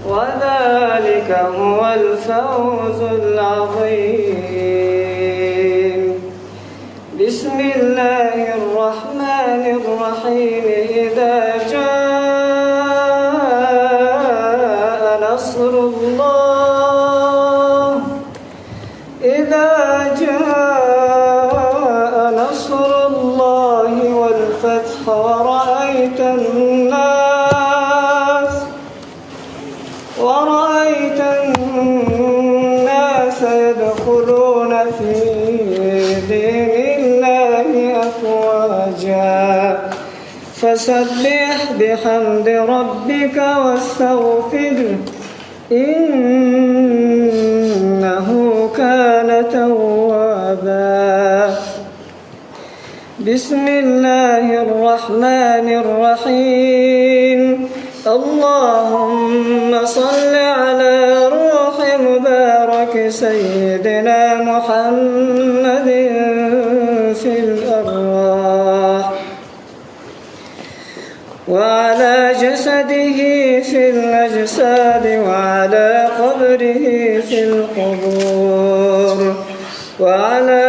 وذلك هو الفوز العظيم. بسم الله الرحمن الرحيم. إذا جاء نصر الله والفتح ورأيت الناس يدخلون في دين الله أفواجا فسبح بحمد ربك واستغفره إنه كان توابا. بسم الله الرحمن الرحيم. اللهم صل على روح مبارك سيدنا محمد في الأرواح وعلى جسده في الأجساد وعلى قبره في القبور وعلى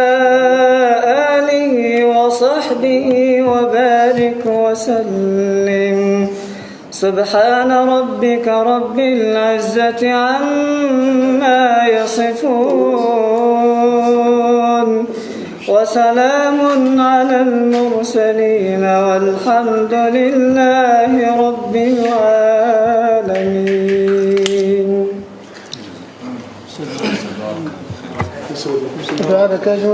آله وصحبه وبارك وسلم. سبحان ربك رب العزة عما يصفون وسلام على المرسلين والحمد لله رب العالمين. هذا كاجو